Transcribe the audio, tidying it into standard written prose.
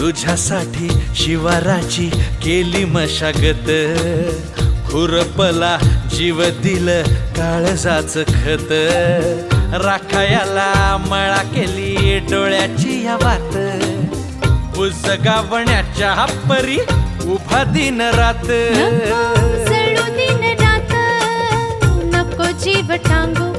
तुझ्यासाठी शिवाराची केली मशागत, खुरपला जीव दिल काळजाच खत, राखायाला मळा केली डोळ्याची या वात, उजगावण्याच्या परी उभा दिन रात, नको जळू दिन रात, नको जीव टांगू